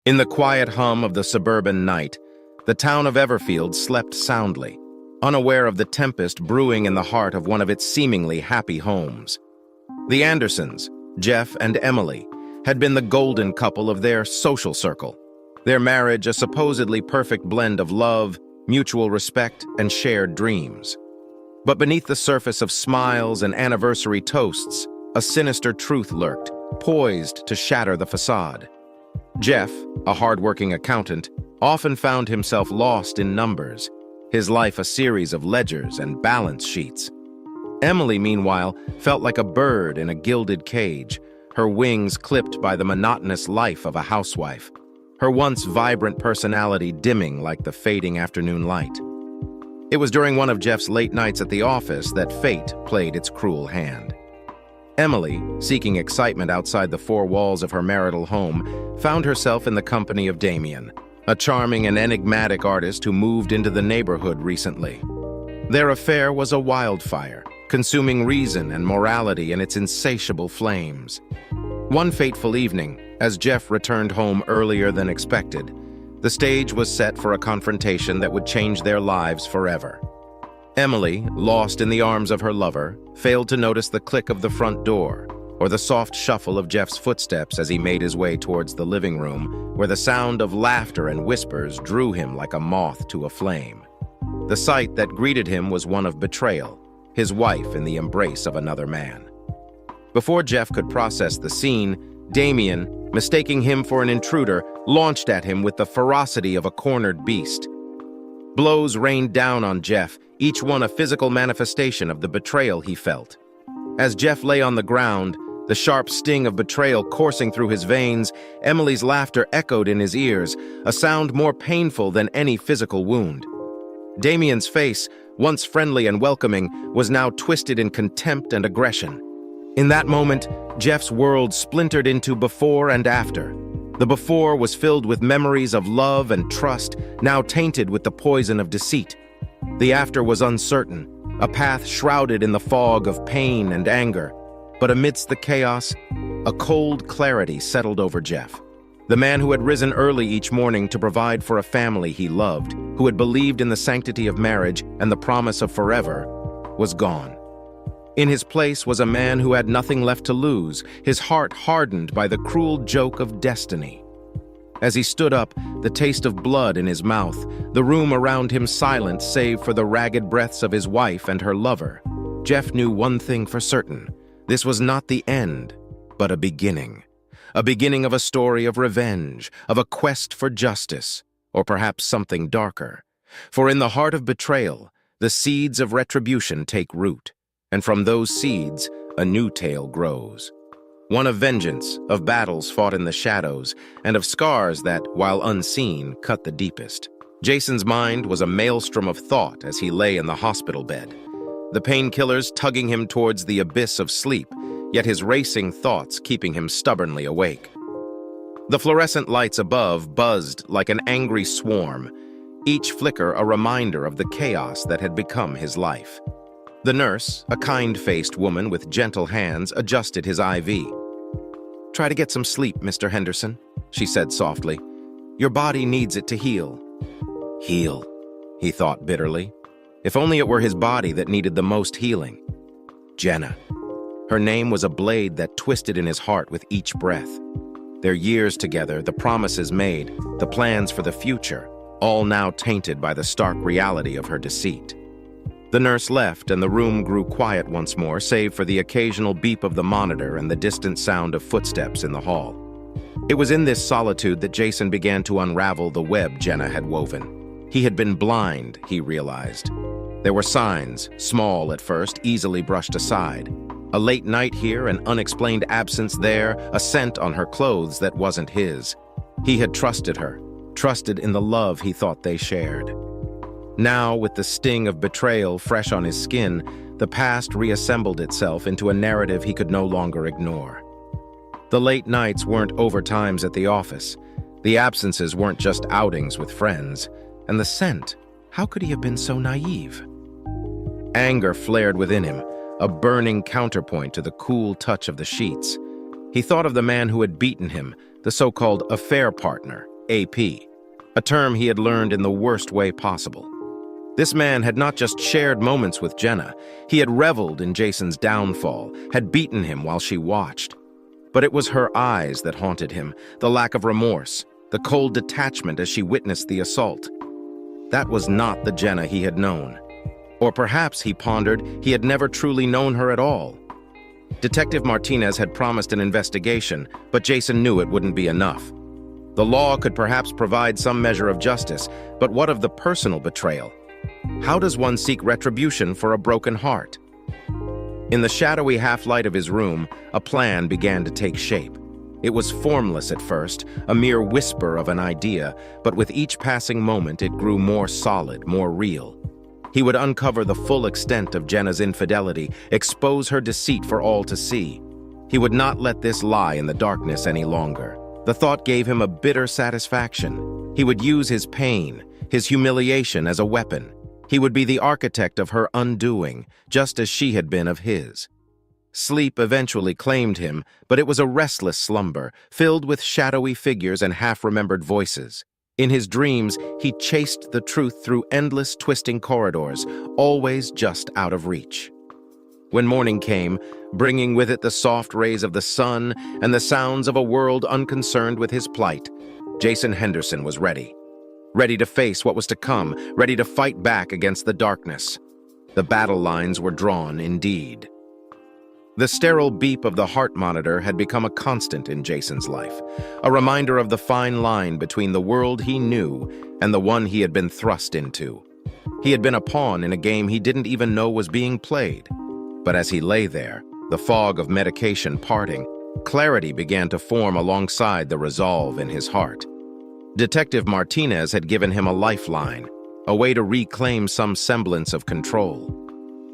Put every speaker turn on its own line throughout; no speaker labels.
In the quiet hum of the suburban night, the town of Everfield slept soundly, unaware of the tempest brewing in the heart of one of its seemingly happy homes. The Andersons, Jeff and Emily, had been the golden couple of their social circle, their marriage a supposedly perfect blend of love, mutual respect, and shared dreams. But beneath the surface of smiles and anniversary toasts, a sinister truth lurked, poised to shatter the facade. Jeff, a hard-working accountant, often found himself lost in numbers, his life a series of ledgers and balance sheets. Emily, meanwhile, felt like a bird in a gilded cage, her wings clipped by the monotonous life of a housewife, her once vibrant personality dimming like the fading afternoon light. It was during one of Jeff's late nights at the office that fate played its cruel hand. Emily, seeking excitement outside the four walls of her marital home, found herself in the company of Damien, a charming and enigmatic artist who moved into the neighborhood recently. Their affair was a wildfire, consuming reason and morality in its insatiable flames. One fateful evening, as Jeff returned home earlier than expected, the stage was set for a confrontation that would change their lives forever. Emily, lost in the arms of her lover, failed to notice the click of the front door or the soft shuffle of Jeff's footsteps as he made his way towards the living room, where the sound of laughter and whispers drew him like a moth to a flame. The sight that greeted him was one of betrayal, his wife in the embrace of another man. Before Jeff could process the scene, Damien, mistaking him for an intruder, launched at him with the ferocity of a cornered beast. Blows rained down on Jeff, each one a physical manifestation of the betrayal he felt. As Jeff lay on the ground, the sharp sting of betrayal coursing through his veins, Emily's laughter echoed in his ears, a sound more painful than any physical wound. Damien's face, once friendly and welcoming, was now twisted in contempt and aggression. In that moment, Jeff's world splintered into before and after. The before was filled with memories of love and trust, now tainted with the poison of deceit. The after was uncertain, a path shrouded in the fog of pain and anger. But amidst the chaos, a cold clarity settled over Jeff. The man who had risen early each morning to provide for a family he loved, who had believed in the sanctity of marriage and the promise of forever, was gone. In his place was a man who had nothing left to lose, his heart hardened by the cruel joke of destiny. As he stood up, the taste of blood in his mouth, the room around him silent save for the ragged breaths of his wife and her lover, Jeff knew one thing for certain. This was not the end, but a beginning. A beginning of a story of revenge, of a quest for justice, or perhaps something darker. For in the heart of betrayal, the seeds of retribution take root, and from those seeds, a new tale grows. One of vengeance, of battles fought in the shadows, and of scars that, while unseen, cut the deepest. Jason's mind was a maelstrom of thought as he lay in the hospital bed, the painkillers tugging him towards the abyss of sleep, yet his racing thoughts keeping him stubbornly awake. The fluorescent lights above buzzed like an angry swarm, each flicker a reminder of the chaos that had become his life. The nurse, a kind-faced woman with gentle hands, adjusted his IV. "Try to get some sleep, Mr. Henderson," she said softly. "Your body needs it to heal." Heal, he thought bitterly. If only it were his body that needed the most healing. Jenna. Her name was a blade that twisted in his heart with each breath. Their years together, the promises made, the plans for the future, all now tainted by the stark reality of her deceit. The nurse left, and the room grew quiet once more, save for the occasional beep of the monitor and the distant sound of footsteps in the hall. It was in this solitude that Jason began to unravel the web Jenna had woven. He had been blind, he realized. There were signs, small at first, easily brushed aside. A late night here, an unexplained absence there, a scent on her clothes that wasn't his. He had trusted her, trusted in the love he thought they shared. Now, with the sting of betrayal fresh on his skin, the past reassembled itself into a narrative he could no longer ignore. The late nights weren't overtimes at the office. The absences weren't just outings with friends. And the scent, how could he have been so naive? Anger flared within him, a burning counterpoint to the cool touch of the sheets. He thought of the man who had beaten him, the so-called affair partner, AP, a term he had learned in the worst way possible. This man had not just shared moments with Jenna, he had reveled in Jason's downfall, had beaten him while she watched. But it was her eyes that haunted him, the lack of remorse, the cold detachment as she witnessed the assault. That was not the Jenna he had known. Or perhaps, he pondered, he had never truly known her at all. Detective Martinez had promised an investigation, but Jason knew it wouldn't be enough. The law could perhaps provide some measure of justice, but what of the personal betrayal? How does one seek retribution for a broken heart? In the shadowy half-light of his room, a plan began to take shape. It was formless at first, a mere whisper of an idea, but with each passing moment it grew more solid, more real. He would uncover the full extent of Jenna's infidelity, expose her deceit for all to see. He would not let this lie in the darkness any longer. The thought gave him a bitter satisfaction. He would use his pain, his humiliation as a weapon. He would be the architect of her undoing, just as she had been of his. Sleep eventually claimed him, but it was a restless slumber, filled with shadowy figures and half-remembered voices. In his dreams, he chased the truth through endless twisting corridors, always just out of reach. When morning came, bringing with it the soft rays of the sun and the sounds of a world unconcerned with his plight, Jason Henderson was ready. Ready to face what was to come, ready to fight back against the darkness. The battle lines were drawn indeed. The sterile beep of the heart monitor had become a constant in Jason's life, a reminder of the fine line between the world he knew and the one he had been thrust into. He had been a pawn in a game he didn't even know was being played. But as he lay there, the fog of medication parting, clarity began to form alongside the resolve in his heart. Detective Martinez had given him a lifeline, a way to reclaim some semblance of control.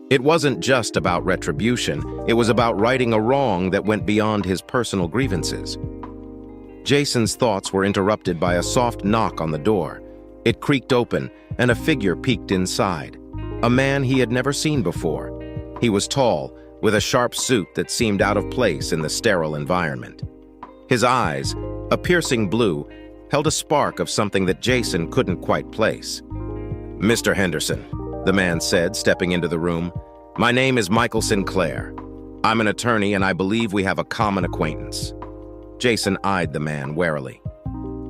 It wasn't just about retribution, it was about righting a wrong that went beyond his personal grievances. Jason's thoughts were interrupted by a soft knock on the door. It creaked open, and a figure peeked inside. A man he had never seen before. He was tall, with a sharp suit that seemed out of place in the sterile environment. His eyes, a piercing blue, held a spark of something that Jason couldn't quite place. "Mr. Henderson," the man said, stepping into the room, "my name is Michael Sinclair. I'm an attorney and I believe we have a common acquaintance." Jason eyed the man warily.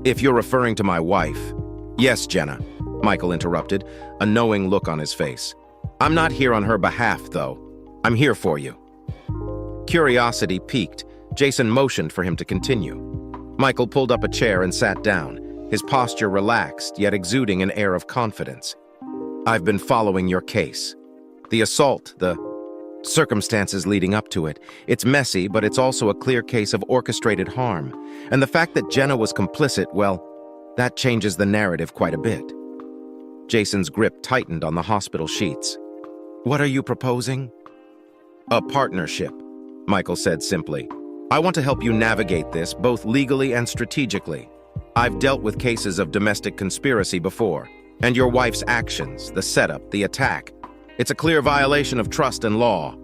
"If you're referring to my wife—" "Yes, Jenna," Michael interrupted, a knowing look on his face. "I'm not here on her behalf, though. I'm here for you." Curiosity piqued, Jason motioned for him to continue. Michael pulled up a chair and sat down, his posture relaxed yet exuding an air of confidence. "I've been following your case. The assault, the circumstances leading up to it. It's messy, but it's also a clear case of orchestrated harm. And the fact that Jenna was complicit, well, that changes the narrative quite a bit." Jason's grip tightened on the hospital sheets. "What are you proposing?" "A partnership," Michael said simply. "I want to help you navigate this, both legally and strategically. I've dealt with cases of domestic conspiracy before, and your wife's actions, the setup, the attack. It's a clear violation of trust and law."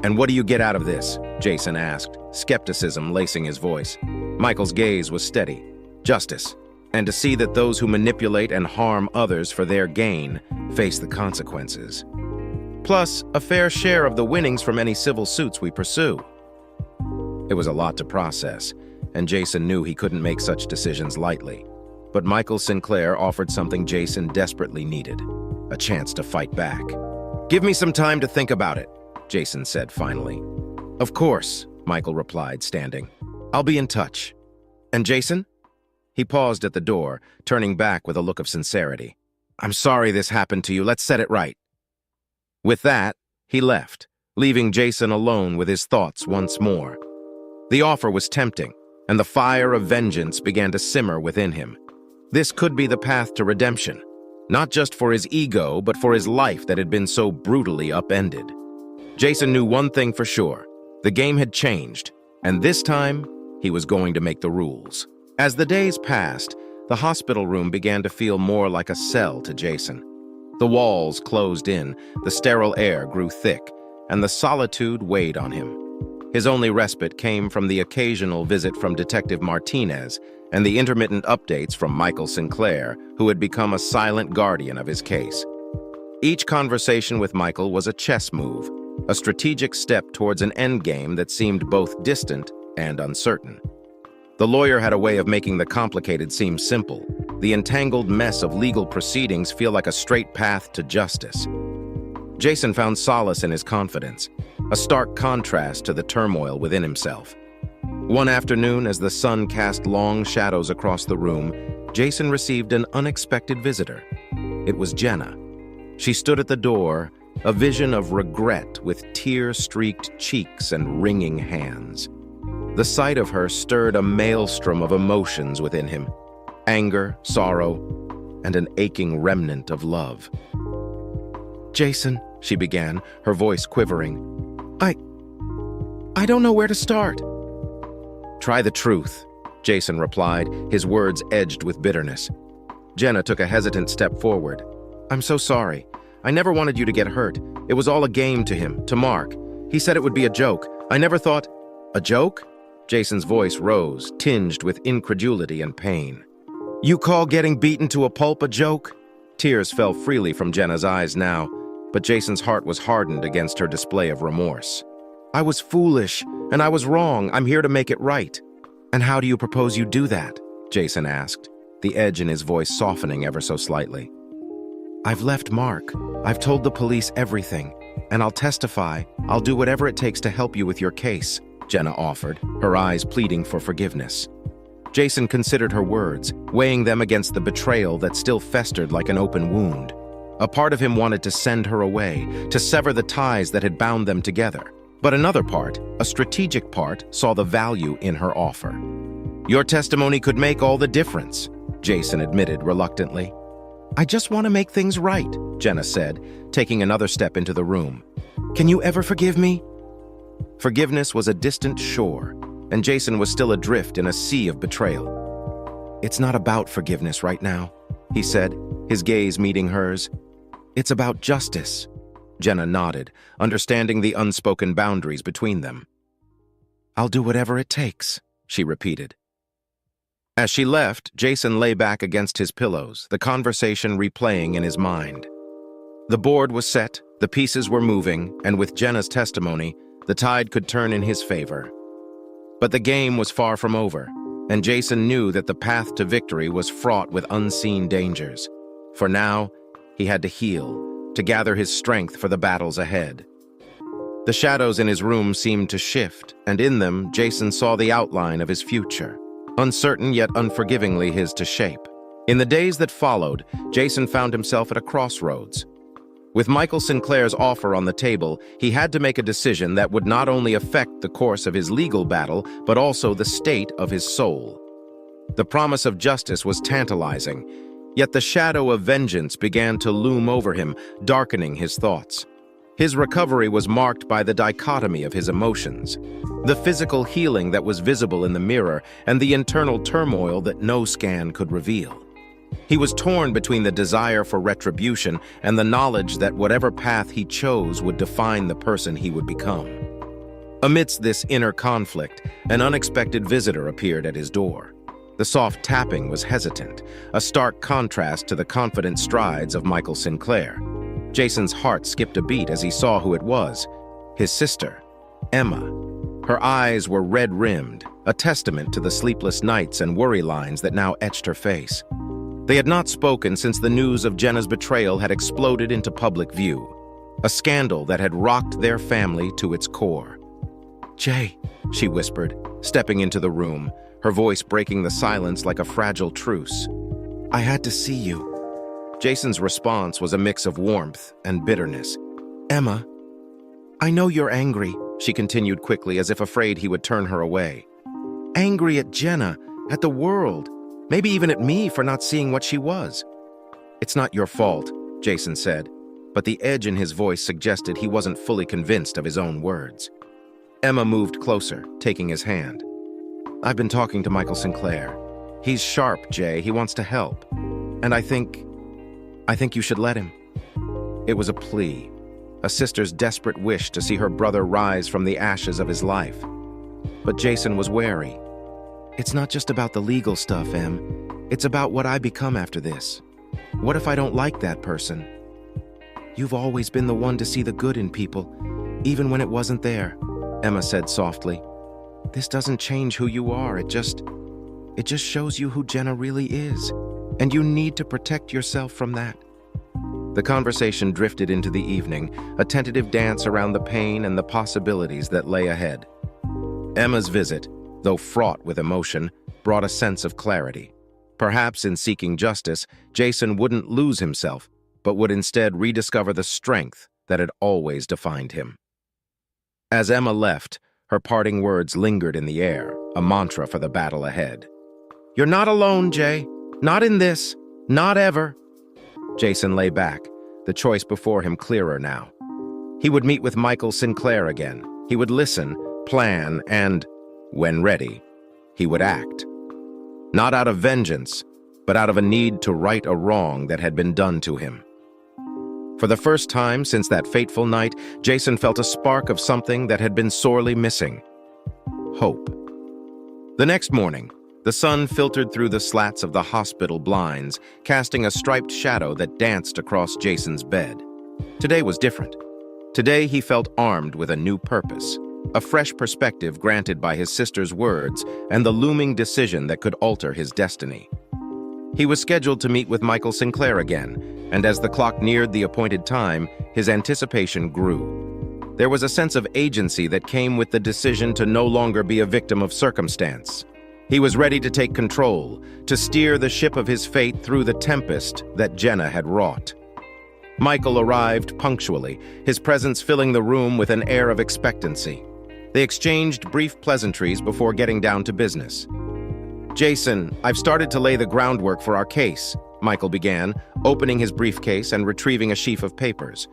"And what do you get out of this?" Jason asked, skepticism lacing his voice. Michael's gaze was steady. "Justice, and to see that those who manipulate and harm others for their gain face the consequences. Plus, a fair share of the winnings from any civil suits we pursue." It was a lot to process, and Jason knew he couldn't make such decisions lightly. But Michael Sinclair offered something Jason desperately needed, a chance to fight back. "Give me some time to think about it," Jason said finally. "Of course," Michael replied, standing. "I'll be in touch. And Jason?" He paused at the door, turning back with a look of sincerity. "I'm sorry this happened to you. Let's set it right." With that, he left, leaving Jason alone with his thoughts once more. The offer was tempting, and the fire of vengeance began to simmer within him. This could be the path to redemption, not just for his ego, but for his life that had been so brutally upended. Jason knew one thing for sure: the game had changed, and this time, he was going to make the rules. As the days passed, the hospital room began to feel more like a cell to Jason. The walls closed in, the sterile air grew thick, and the solitude weighed on him. His only respite came from the occasional visit from Detective Martinez, and the intermittent updates from Michael Sinclair, who had become a silent guardian of his case. Each conversation with Michael was a chess move, a strategic step towards an endgame that seemed both distant and uncertain. The lawyer had a way of making the complicated seem simple, the entangled mess of legal proceedings feel like a straight path to justice. Jason found solace in his confidence, a stark contrast to the turmoil within himself. One afternoon, as the sun cast long shadows across the room, Jason received an unexpected visitor. It was Jenna. She stood at the door, a vision of regret with tear-streaked cheeks and wringing hands. The sight of her stirred a maelstrom of emotions within him: anger, sorrow, and an aching remnant of love. "Jason," she began, her voice quivering, I don't know where to start." "Try the truth," Jason replied, his words edged with bitterness. Jenna took a hesitant step forward. "I'm so sorry. I never wanted you to get hurt. It was all a game to him, to Mark. He said it would be a joke. I never thought—" "A joke?" Jason's voice rose, tinged with incredulity and pain. "You call getting beaten to a pulp a joke?" Tears fell freely from Jenna's eyes now, but Jason's heart was hardened against her display of remorse. "I was foolish, and I was wrong. I'm here to make it right." "And how do you propose you do that?" Jason asked, the edge in his voice softening ever so slightly. "I've left Mark. I've told the police everything, and I'll testify. I'll do whatever it takes to help you with your case," Jenna offered, her eyes pleading for forgiveness. Jason considered her words, weighing them against the betrayal that still festered like an open wound. A part of him wanted to send her away, to sever the ties that had bound them together. But another part, a strategic part, saw the value in her offer. "Your testimony could make all the difference," Jason admitted reluctantly. "I just want to make things right," Jenna said, taking another step into the room. "Can you ever forgive me?" Forgiveness was a distant shore, and Jason was still adrift in a sea of betrayal. "It's not about forgiveness right now," he said, his gaze meeting hers. "It's about justice." Jenna nodded, understanding the unspoken boundaries between them. "I'll do whatever it takes," she repeated. As she left, Jason lay back against his pillows, the conversation replaying in his mind. The board was set, the pieces were moving, and with Jenna's testimony, the tide could turn in his favor. But the game was far from over, and Jason knew that the path to victory was fraught with unseen dangers. For now, he had to heal, to gather his strength for the battles ahead. The shadows in his room seemed to shift, and in them, Jason saw the outline of his future, uncertain yet unforgivingly his to shape. In the days that followed, Jason found himself at a crossroads. With Michael Sinclair's offer on the table, he had to make a decision that would not only affect the course of his legal battle, but also the state of his soul. The promise of justice was tantalizing, yet the shadow of vengeance began to loom over him, darkening his thoughts. His recovery was marked by the dichotomy of his emotions, the physical healing that was visible in the mirror and the internal turmoil that no scan could reveal. He was torn between the desire for retribution and the knowledge that whatever path he chose would define the person he would become. Amidst this inner conflict, an unexpected visitor appeared at his door. The soft tapping was hesitant, a stark contrast to the confident strides of Michael Sinclair. Jason's heart skipped a beat as he saw who it was, his sister, Emma. Her eyes were red-rimmed, a testament to the sleepless nights and worry lines that now etched her face. They had not spoken since the news of Jenna's betrayal had exploded into public view, a scandal that had rocked their family to its core. "Jay," she whispered, stepping into the room, her voice breaking the silence like a fragile truce. "I had to see you." Jason's response was a mix of warmth and bitterness. "Emma, I know you're angry," she continued quickly as if afraid he would turn her away. "Angry at Jenna, at the world, maybe even at me for not seeing what she was." "It's not your fault," Jason said, but the edge in his voice suggested he wasn't fully convinced of his own words. Emma moved closer, taking his hand. "I've been talking to Michael Sinclair. He's sharp, Jay. He wants to help. And I think you should let him." It was a plea, a sister's desperate wish to see her brother rise from the ashes of his life. But Jason was wary. It's not just about the legal stuff, Em. It's about what I become after this. What if I don't like that person? You've always been the one to see the good in people, even when it wasn't there, Emma said softly. This doesn't change who you are, it just shows you who Jenna really is, and you need to protect yourself from that. The conversation drifted into the evening, a tentative dance around the pain and the possibilities that lay ahead. Emma's visit, though fraught with emotion, brought a sense of clarity. Perhaps in seeking justice, Jason wouldn't lose himself, but would instead rediscover the strength that had always defined him. As Emma left, her parting words lingered in the air, a mantra for the battle ahead. You're not alone, Jay. Not in this. Not ever. Jason lay back, the choice before him clearer now. He would meet with Michael Sinclair again. He would listen, plan, and, when ready, he would act. Not out of vengeance, but out of a need to right a wrong that had been done to him. For the first time since that fateful night, Jason felt a spark of something that had been sorely missing: hope. The next morning, the sun filtered through the slats of the hospital blinds, casting a striped shadow that danced across Jason's bed. Today was different. Today he felt armed with a new purpose, a fresh perspective granted by his sister's words and the looming decision that could alter his destiny. He was scheduled to meet with Michael Sinclair again, and as the clock neared the appointed time, his anticipation grew. There was a sense of agency that came with the decision to no longer be a victim of circumstance. He was ready to take control, to steer the ship of his fate through the tempest that Jenna had wrought. Michael arrived punctually, his presence filling the room with an air of expectancy. They exchanged brief pleasantries before getting down to business. Jason, I've started to lay the groundwork for our case, Michael began, opening his briefcase and retrieving a sheaf of papers.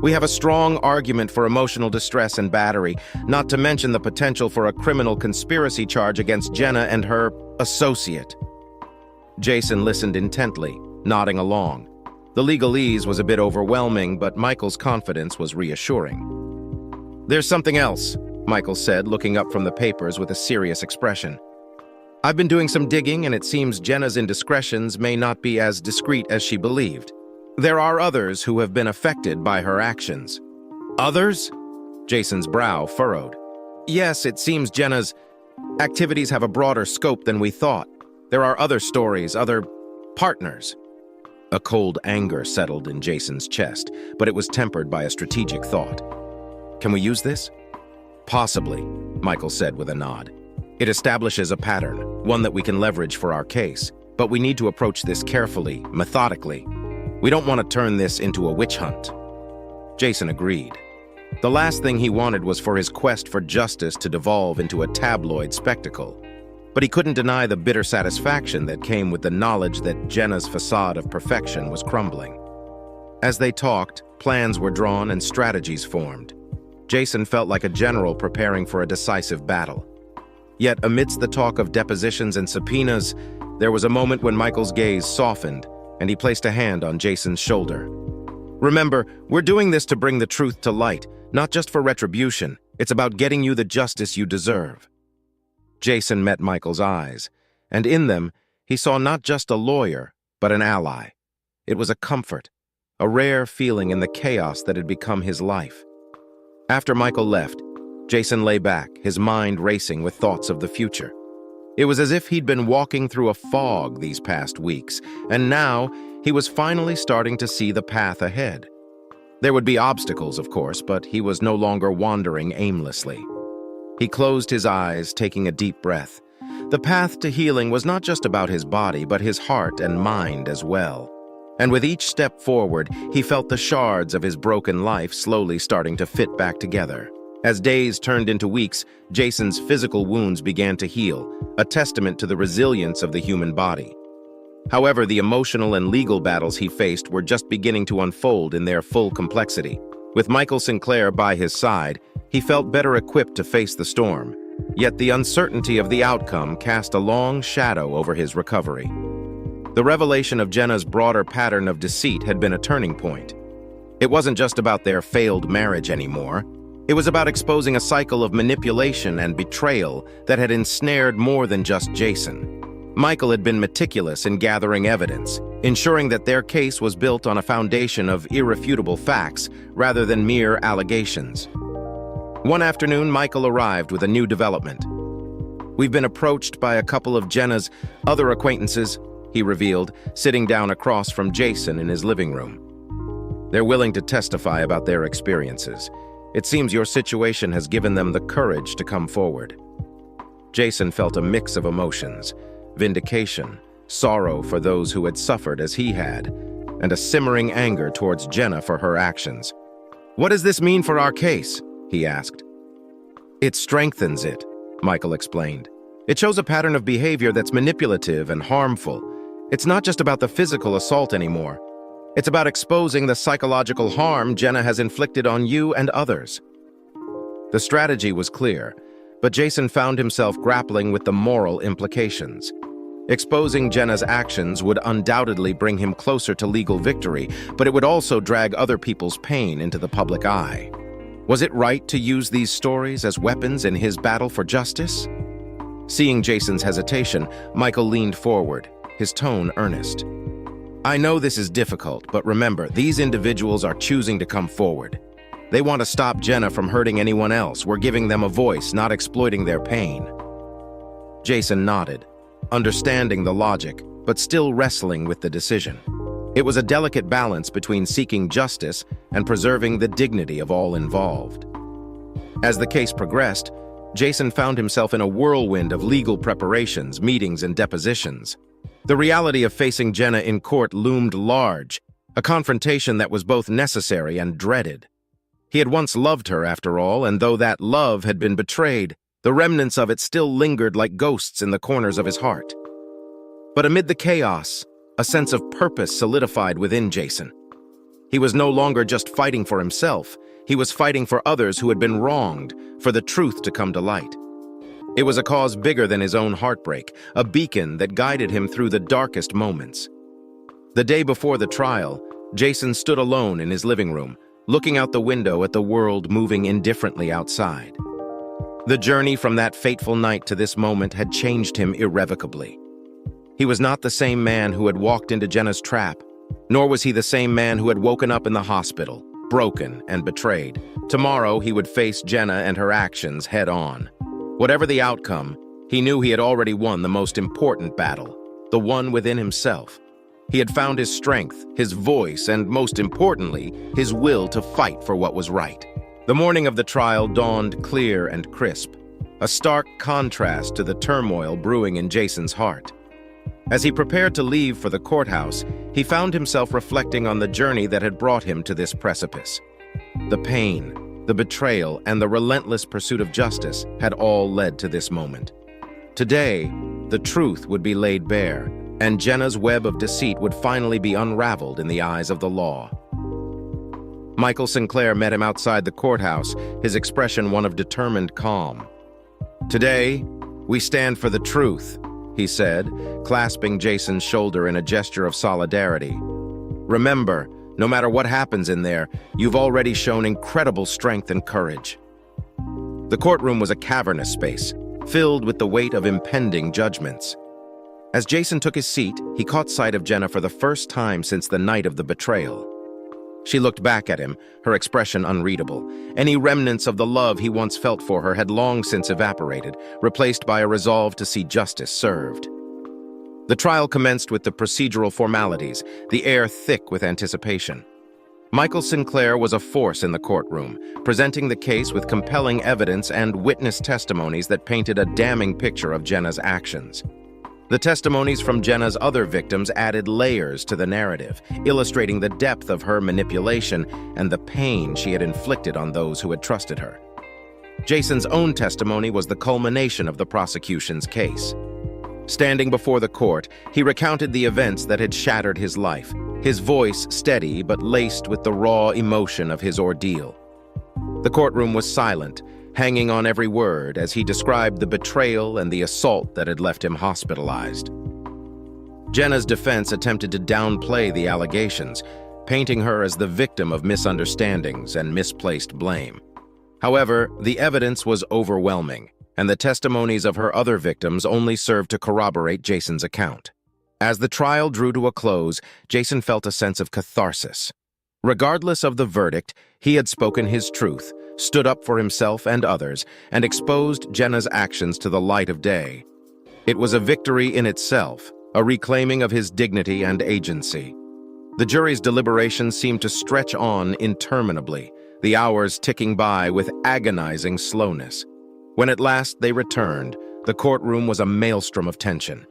We have a strong argument for emotional distress and battery, not to mention the potential for a criminal conspiracy charge against Jenna and her associate. Jason listened intently, nodding along. The legalese was a bit overwhelming, but Michael's confidence was reassuring. There's something else, Michael said, looking up from the papers with a serious expression. I've been doing some digging, and it seems Jenna's indiscretions may not be as discreet as she believed. There are others who have been affected by her actions. Others? Jason's brow furrowed. Yes, it seems Jenna's activities have a broader scope than we thought. There are other stories, other partners. A cold anger settled in Jason's chest, but it was tempered by a strategic thought. Can we use this? Possibly, Michael said with a nod. It establishes a pattern, one that we can leverage for our case, but we need to approach this carefully, methodically. We don't want to turn this into a witch hunt. Jason agreed. The last thing he wanted was for his quest for justice to devolve into a tabloid spectacle. But he couldn't deny the bitter satisfaction that came with the knowledge that Jenna's facade of perfection was crumbling. As they talked, plans were drawn and strategies formed. Jason felt like a general preparing for a decisive battle. Yet amidst the talk of depositions and subpoenas, there was a moment when Michael's gaze softened and he placed a hand on Jason's shoulder. Remember, we're doing this to bring the truth to light, not just for retribution. It's about getting you the justice you deserve. Jason met Michael's eyes, and in them, he saw not just a lawyer, but an ally. It was a comfort, a rare feeling in the chaos that had become his life. After Michael left, Jason lay back, his mind racing with thoughts of the future. It was as if he'd been walking through a fog these past weeks, and now he was finally starting to see the path ahead. There would be obstacles, of course, but he was no longer wandering aimlessly. He closed his eyes, taking a deep breath. The path to healing was not just about his body, but his heart and mind as well. And with each step forward, he felt the shards of his broken life slowly starting to fit back together. As days turned into weeks, Jason's physical wounds began to heal, a testament to the resilience of the human body. However, the emotional and legal battles he faced were just beginning to unfold in their full complexity. With Michael Sinclair by his side, he felt better equipped to face the storm. Yet the uncertainty of the outcome cast a long shadow over his recovery. The revelation of Jenna's broader pattern of deceit had been a turning point. It wasn't just about their failed marriage anymore. It was about exposing a cycle of manipulation and betrayal that had ensnared more than just Jason. Michael had been meticulous in gathering evidence, ensuring that their case was built on a foundation of irrefutable facts rather than mere allegations. One afternoon, Michael arrived with a new development. "We've been approached by a couple of Jenna's other acquaintances," he revealed, sitting down across from Jason in his living room. "They're willing to testify about their experiences. It seems your situation has given them the courage to come forward." Jason felt a mix of emotions: vindication, sorrow for those who had suffered as he had, and a simmering anger towards Jenna for her actions. "What does this mean for our case?" he asked. "It strengthens it," Michael explained. "It shows a pattern of behavior that's manipulative and harmful. It's not just about the physical assault anymore. It's about exposing the psychological harm Jenna has inflicted on you and others." The strategy was clear, but Jason found himself grappling with the moral implications. Exposing Jenna's actions would undoubtedly bring him closer to legal victory, but it would also drag other people's pain into the public eye. Was it right to use these stories as weapons in his battle for justice? Seeing Jason's hesitation, Michael leaned forward, his tone earnest. "I know this is difficult, but remember, these individuals are choosing to come forward. They want to stop Jenna from hurting anyone else. We're giving them a voice, not exploiting their pain." Jason nodded, understanding the logic, but still wrestling with the decision. It was a delicate balance between seeking justice and preserving the dignity of all involved. As the case progressed, Jason found himself in a whirlwind of legal preparations, meetings, and depositions. The reality of facing Jenna in court loomed large, a confrontation that was both necessary and dreaded. He had once loved her, after all, and though that love had been betrayed, the remnants of it still lingered like ghosts in the corners of his heart. But amid the chaos, a sense of purpose solidified within Jason. He was no longer just fighting for himself, he was fighting for others who had been wronged, for the truth to come to light. It was a cause bigger than his own heartbreak, a beacon that guided him through the darkest moments. The day before the trial, Jason stood alone in his living room, looking out the window at the world moving indifferently outside. The journey from that fateful night to this moment had changed him irrevocably. He was not the same man who had walked into Jenna's trap, nor was he the same man who had woken up in the hospital, broken and betrayed. Tomorrow he would face Jenna and her actions head on. Whatever the outcome, he knew he had already won the most important battle, the one within himself. He had found his strength, his voice, and most importantly, his will to fight for what was right. The morning of the trial dawned clear and crisp, a stark contrast to the turmoil brewing in Jason's heart. As he prepared to leave for the courthouse, he found himself reflecting on the journey that had brought him to this precipice. The pain, the betrayal, and the relentless pursuit of justice had all led to this moment. Today, the truth would be laid bare, and Jenna's web of deceit would finally be unraveled in the eyes of the law. Michael Sinclair met him outside the courthouse, his expression one of determined calm. "Today, we stand for the truth," he said, clasping Jason's shoulder in a gesture of solidarity. "Remember, no matter what happens in there, you've already shown incredible strength and courage." The courtroom was a cavernous space, filled with the weight of impending judgments. As Jason took his seat, he caught sight of Jenna for the first time since the night of the betrayal. She looked back at him, her expression unreadable. Any remnants of the love he once felt for her had long since evaporated, replaced by a resolve to see justice served. The trial commenced with the procedural formalities, the air thick with anticipation. Michael Sinclair was a force in the courtroom, presenting the case with compelling evidence and witness testimonies that painted a damning picture of Jenna's actions. The testimonies from Jenna's other victims added layers to the narrative, illustrating the depth of her manipulation and the pain she had inflicted on those who had trusted her. Jason's own testimony was the culmination of the prosecution's case. Standing before the court, he recounted the events that had shattered his life, his voice steady but laced with the raw emotion of his ordeal. The courtroom was silent, hanging on every word as he described the betrayal and the assault that had left him hospitalized. Jenna's defense attempted to downplay the allegations, painting her as the victim of misunderstandings and misplaced blame. However, the evidence was overwhelming, and the testimonies of her other victims only served to corroborate Jason's account. As the trial drew to a close, Jason felt a sense of catharsis. Regardless of the verdict, he had spoken his truth, stood up for himself and others, and exposed Jenna's actions to the light of day. It was a victory in itself, a reclaiming of his dignity and agency. The jury's deliberations seemed to stretch on interminably, the hours ticking by with agonizing slowness. When at last they returned, the courtroom was a maelstrom of tension.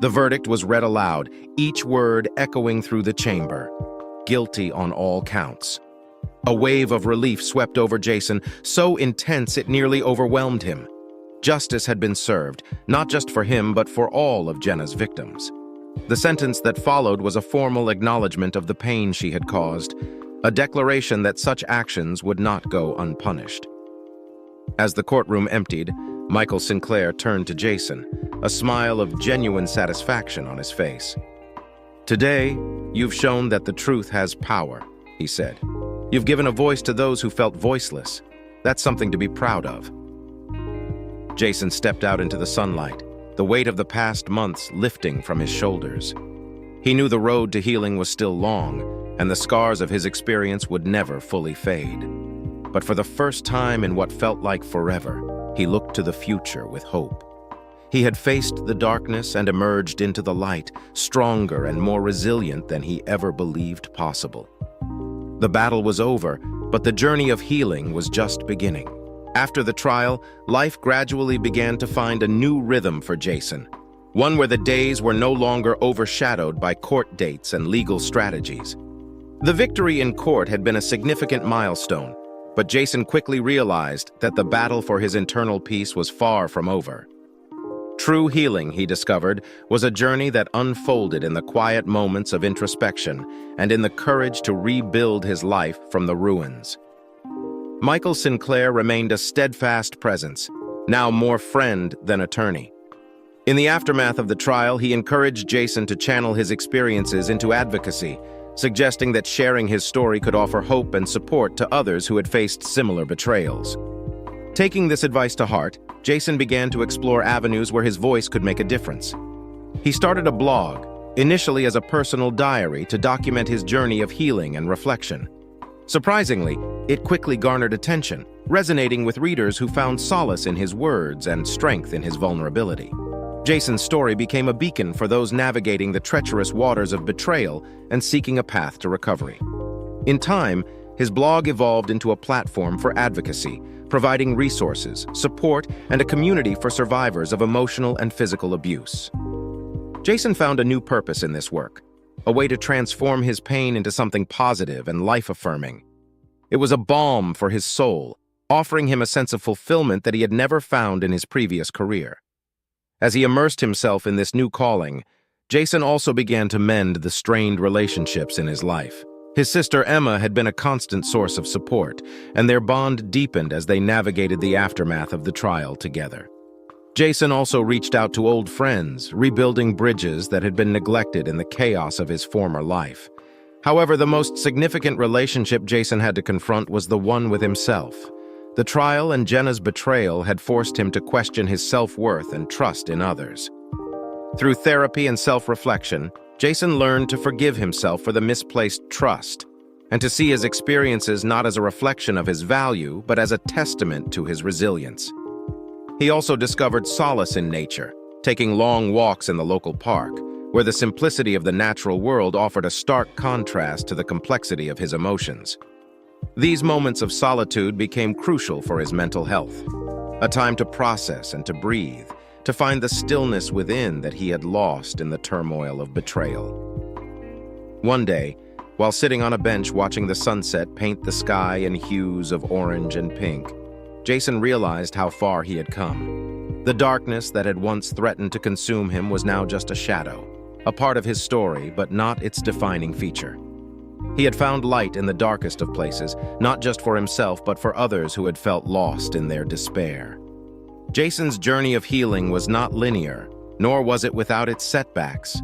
The verdict was read aloud, each word echoing through the chamber. Guilty on all counts. A wave of relief swept over Jason, so intense it nearly overwhelmed him. Justice had been served, not just for him but for all of Jenna's victims. The sentence that followed was a formal acknowledgement of the pain she had caused, a declaration that such actions would not go unpunished. As the courtroom emptied, Michael Sinclair turned to Jason, a smile of genuine satisfaction on his face. "Today, you've shown that the truth has power," he said. "You've given a voice to those who felt voiceless. That's something to be proud of." Jason stepped out into the sunlight, the weight of the past months lifting from his shoulders. He knew the road to healing was still long, and the scars of his experience would never fully fade. But for the first time in what felt like forever, he looked to the future with hope. He had faced the darkness and emerged into the light, stronger and more resilient than he ever believed possible. The battle was over, but the journey of healing was just beginning. After the trial, life gradually began to find a new rhythm for Jason, one where the days were no longer overshadowed by court dates and legal strategies. The victory in court had been a significant milestone, but Jason quickly realized that the battle for his internal peace was far from over. True healing, he discovered, was a journey that unfolded in the quiet moments of introspection and in the courage to rebuild his life from the ruins. Michael Sinclair remained a steadfast presence, now more friend than attorney. In the aftermath of the trial, he encouraged Jason to channel his experiences into advocacy, suggesting that sharing his story could offer hope and support to others who had faced similar betrayals. Taking this advice to heart, Jason began to explore avenues where his voice could make a difference. He started a blog, initially as a personal diary to document his journey of healing and reflection. Surprisingly, it quickly garnered attention, resonating with readers who found solace in his words and strength in his vulnerability. Jason's story became a beacon for those navigating the treacherous waters of betrayal and seeking a path to recovery. In time, his blog evolved into a platform for advocacy, providing resources, support, and a community for survivors of emotional and physical abuse. Jason found a new purpose in this work, a way to transform his pain into something positive and life-affirming. It was a balm for his soul, offering him a sense of fulfillment that he had never found in his previous career. As he immersed himself in this new calling, Jason also began to mend the strained relationships in his life. His sister Emma had been a constant source of support, and their bond deepened as they navigated the aftermath of the trial together. Jason also reached out to old friends, rebuilding bridges that had been neglected in the chaos of his former life. However, the most significant relationship Jason had to confront was the one with himself. The trial and Jenna's betrayal had forced him to question his self-worth and trust in others. Through therapy and self-reflection, Jason learned to forgive himself for the misplaced trust, and to see his experiences not as a reflection of his value, but as a testament to his resilience. He also discovered solace in nature, taking long walks in the local park, where the simplicity of the natural world offered a stark contrast to the complexity of his emotions. These moments of solitude became crucial for his mental health, a time to process and to breathe, to find the stillness within that he had lost in the turmoil of betrayal. One day, while sitting on a bench watching the sunset paint the sky in hues of orange and pink, Jason realized how far he had come. The darkness that had once threatened to consume him was now just a shadow, a part of his story, but not its defining feature. He had found light in the darkest of places, not just for himself, but for others who had felt lost in their despair. Jason's journey of healing was not linear, nor was it without its setbacks.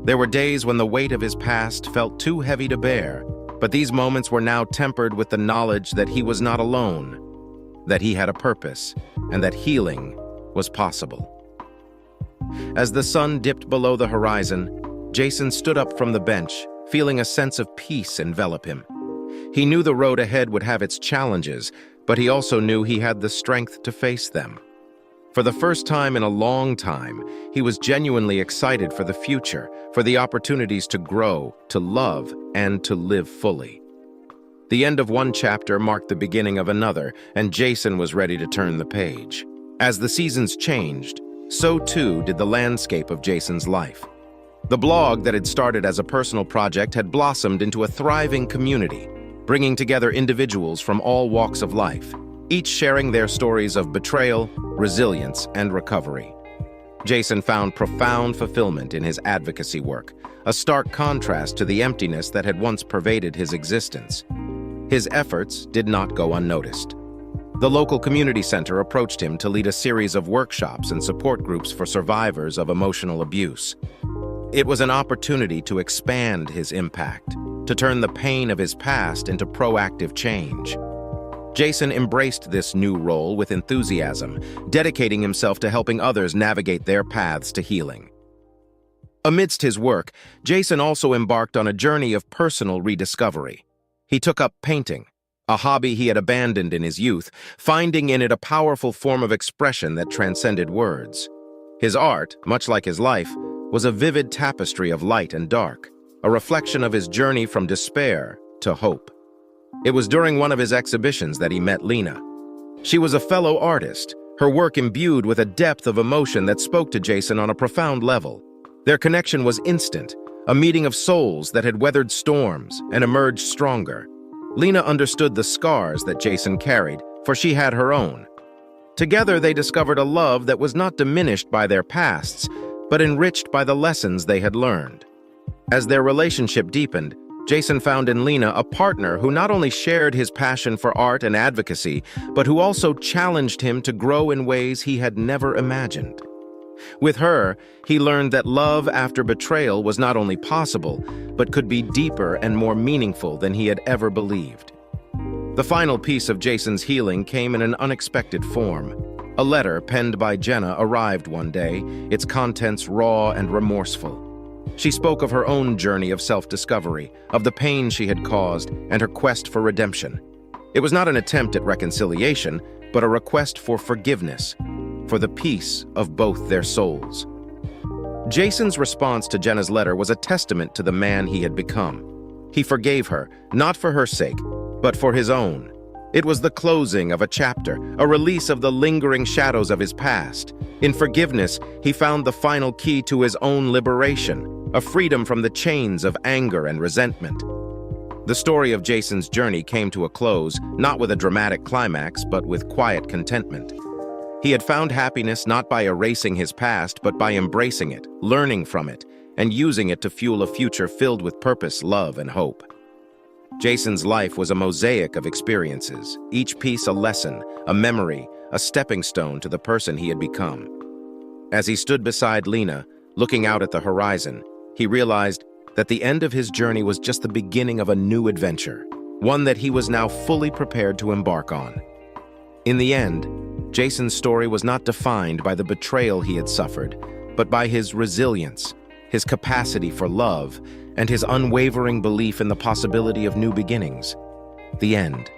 There were days when the weight of his past felt too heavy to bear, but these moments were now tempered with the knowledge that he was not alone. that he had a purpose, and that healing was possible. As the sun dipped below the horizon, Jason stood up from the bench, feeling a sense of peace envelop him. He knew the road ahead would have its challenges, but he also knew he had the strength to face them. For the first time in a long time, he was genuinely excited for the future, for the opportunities to grow, to love, and to live fully. The end of one chapter marked the beginning of another, and Jason was ready to turn the page. As the seasons changed, so too did the landscape of Jason's life. The blog that had started as a personal project had blossomed into a thriving community, bringing together individuals from all walks of life, each sharing their stories of betrayal, resilience, and recovery. Jason found profound fulfillment in his advocacy work, a stark contrast to the emptiness that had once pervaded his existence. His efforts did not go unnoticed. The local community center approached him to lead a series of workshops and support groups for survivors of emotional abuse. It was an opportunity to expand his impact, to turn the pain of his past into proactive change. Jason embraced this new role with enthusiasm, dedicating himself to helping others navigate their paths to healing. Amidst his work, Jason also embarked on a journey of personal rediscovery. He took up painting, a hobby he had abandoned in his youth, finding in it a powerful form of expression that transcended words. His art, much like his life, was a vivid tapestry of light and dark, a reflection of his journey from despair to hope. It was during one of his exhibitions that he met Lena. She was a fellow artist, her work imbued with a depth of emotion that spoke to Jason on a profound level. Their connection was instant, a meeting of souls that had weathered storms and emerged stronger. Lena understood the scars that Jason carried, for she had her own. Together they discovered a love that was not diminished by their pasts, but enriched by the lessons they had learned. As their relationship deepened, Jason found in Lena a partner who not only shared his passion for art and advocacy, but who also challenged him to grow in ways he had never imagined. With her, he learned that love after betrayal was not only possible, but could be deeper and more meaningful than he had ever believed. The final piece of Jason's healing came in an unexpected form. A letter penned by Jenna arrived one day, its contents raw and remorseful. She spoke of her own journey of self-discovery, of the pain she had caused, and her quest for redemption. It was not an attempt at reconciliation, but a request for forgiveness, for the peace of both their souls. Jason's response to Jenna's letter was a testament to the man he had become. He forgave her, not for her sake, but for his own. It was the closing of a chapter, a release of the lingering shadows of his past. In forgiveness, he found the final key to his own liberation, a freedom from the chains of anger and resentment. The story of Jason's journey came to a close, not with a dramatic climax, but with quiet contentment. He had found happiness not by erasing his past, but by embracing it, learning from it, and using it to fuel a future filled with purpose, love, and hope. Jason's life was a mosaic of experiences, each piece a lesson, a memory, a stepping stone to the person he had become. As he stood beside Lena, looking out at the horizon, he realized that the end of his journey was just the beginning of a new adventure, one that he was now fully prepared to embark on. In the end, Jason's story was not defined by the betrayal he had suffered, but by his resilience, his capacity for love, and his unwavering belief in the possibility of new beginnings. The end.